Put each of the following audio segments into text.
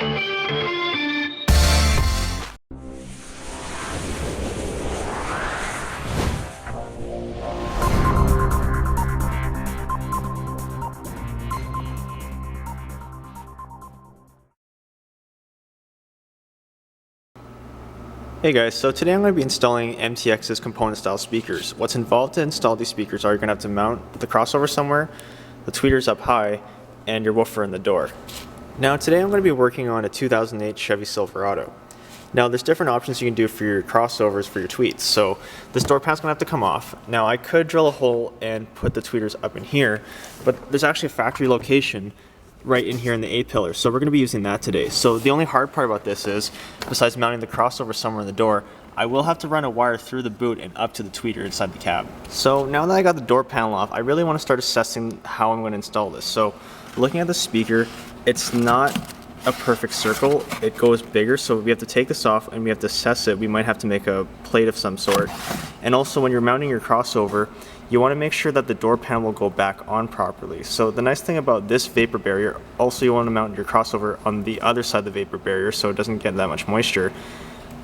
Hey guys, so today I'm going to be installing MTX's component style speakers. What's involved to install these speakers are you're going to have to mount the crossover somewhere, the tweeters up high, and your woofer in the door. Now today I'm going to be working on a 2008 Chevy Silverado. Now there's different options you can do for your crossovers for your tweets. So this door panel's going to have to come off. Now I could drill a hole and put the tweeters up in here, but there's actually a factory location right in here in the A-pillar, so we're going to be using that today. So the only hard part about this is, besides mounting the crossover somewhere in the door, I will have to run a wire through the boot and up to the tweeter inside the cab. So now that I got the door panel off, I really want to start assessing how I'm going to install this. So looking at the speaker, it's not a perfect circle, it goes bigger, so we have to take this off and we have to assess it. We might have to make a plate of some sort. And also when you're mounting your crossover, you want to make sure that the door panel will go back on properly. So the nice thing about this vapor barrier, also you want to mount your crossover on the other side of the vapor barrier so it doesn't get that much moisture.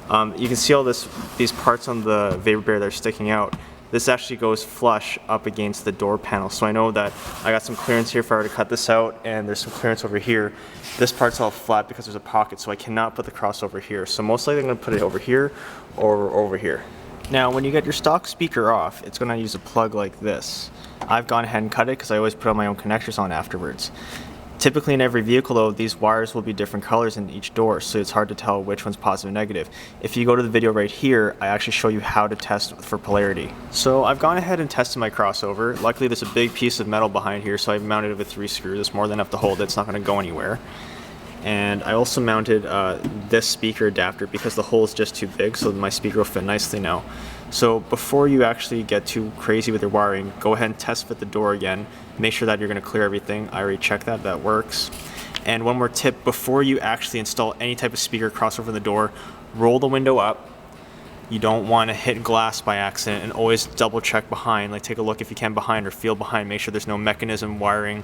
You can see all these parts on the vapor barrier that are sticking out. This actually goes flush up against the door panel. So I know that I got some clearance here if I were to cut this out, and there's some clearance over here. This part's all flat because there's a pocket, so I cannot put the crossover here. So most likely I'm going to put it over here or over here. Now when you get your stock speaker off, it's going to use a plug like this. I've gone ahead and cut it because I always put all my own connectors on afterwards. Typically in every vehicle though, these wires will be different colors in each door, so it's hard to tell which one's positive and negative. If you go to the video right here, I actually show you how to test for polarity. So I've gone ahead and tested my crossover. Luckily there's a big piece of metal behind here, so I've mounted it with 3 screws. It's more than enough to hold it, it's not going to go anywhere. And I also mounted this speaker adapter because the hole is just too big, so my speaker will fit nicely now. So before you actually get too crazy with your wiring, go ahead and test fit the door again. Make sure that you're going to clear everything. I already checked that works. And one more tip, before you actually install any type of speaker crossover in the door, roll the window up. You don't want to hit glass by accident, and always double check behind. Like take a look if you can behind or feel behind. Make sure there's no mechanism, wiring,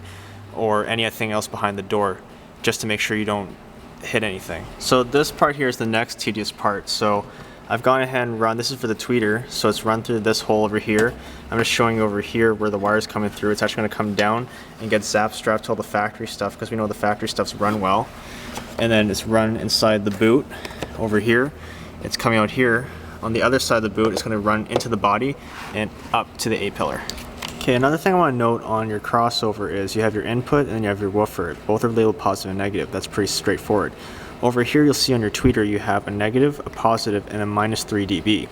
or anything else behind the door, just to make sure you don't hit anything. So this part here is the next tedious part. So I've gone ahead and run, this is for the tweeter, so it's run through this hole over here. I'm just showing you over here where the wire's coming through. It's actually going to come down and get zap strapped to all the factory stuff because we know the factory stuff's run well. And then it's run inside the boot over here. It's coming out here. On the other side of the boot, it's going to run into the body and up to the A-pillar. Okay, another thing I want to note on your crossover is you have your input and you have your woofer. Both are labeled positive and negative. That's pretty straightforward. Over here you'll see on your tweeter you have a negative, a positive, and a -3 dB.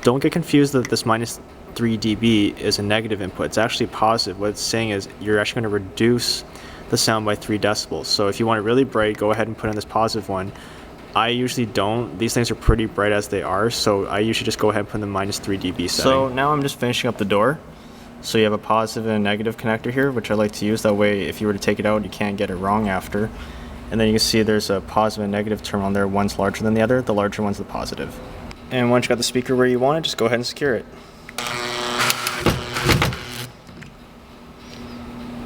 Don't get confused that this -3 dB is a negative input. It's actually positive. What it's saying is you're actually going to reduce the sound by 3 decibels. So if you want it really bright, go ahead and put in this positive one. I usually don't. These things are pretty bright as they are, so I usually just go ahead and put in the -3 dB setting. So now I'm just finishing up the door. So you have a positive and a negative connector here, which I like to use. That way if you were to take it out, you can't get it wrong after. And then you can see there's a positive and negative terminal on there. One's larger than the other. The larger one's the positive. And once you got the speaker where you want it, just go ahead and secure it.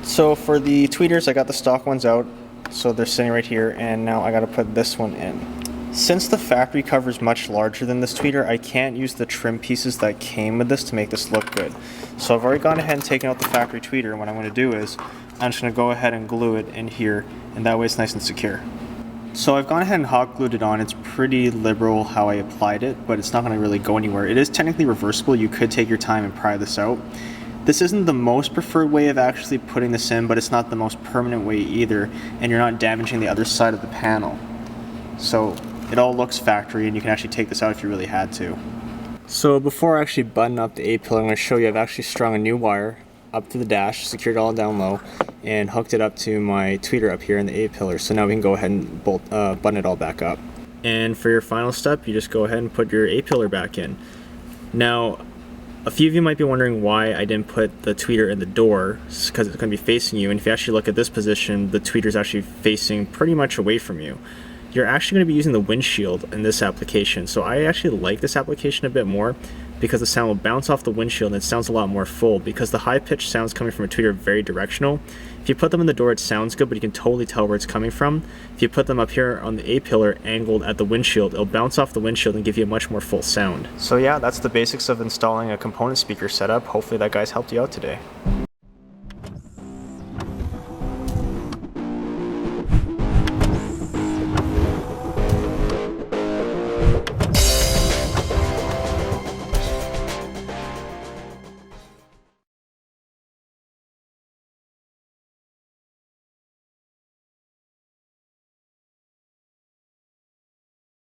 So for the tweeters, I got the stock ones out. So they're sitting right here, and now I got to put this one in. Since the factory cover is much larger than this tweeter, I can't use the trim pieces that came with this to make this look good. So I've already gone ahead and taken out the factory tweeter, and what I'm going to do is I'm just going to go ahead and glue it in here, and that way it's nice and secure. So I've gone ahead and hot glued it on. It's pretty liberal how I applied it, but it's not going to really go anywhere. It is technically reversible. You could take your time and pry this out. This isn't the most preferred way of actually putting this in, but it's not the most permanent way either, and you're not damaging the other side of the panel. So it all looks factory, and you can actually take this out if you really had to. So before I actually button up the A-pillar, I'm going to show you I've actually strung a new wire up to the dash, secured it all down low, and hooked it up to my tweeter up here in the A-pillar. So now we can go ahead and button it all back up. And for your final step, you just go ahead and put your A-pillar back in. Now, a few of you might be wondering why I didn't put the tweeter in the door, because it's going to be facing you, and if you actually look at this position, the tweeter is actually facing pretty much away from you. you're actually going to be using the windshield in this application. So I actually like this application a bit more because the sound will bounce off the windshield and it sounds a lot more full, because the high-pitched sounds coming from a tweeter are very directional. If you put them in the door, it sounds good, but you can totally tell where it's coming from. If you put them up here on the A-pillar angled at the windshield, it'll bounce off the windshield and give you a much more full sound. So yeah, that's the basics of installing a component speaker setup. Hopefully that guys helped you out today.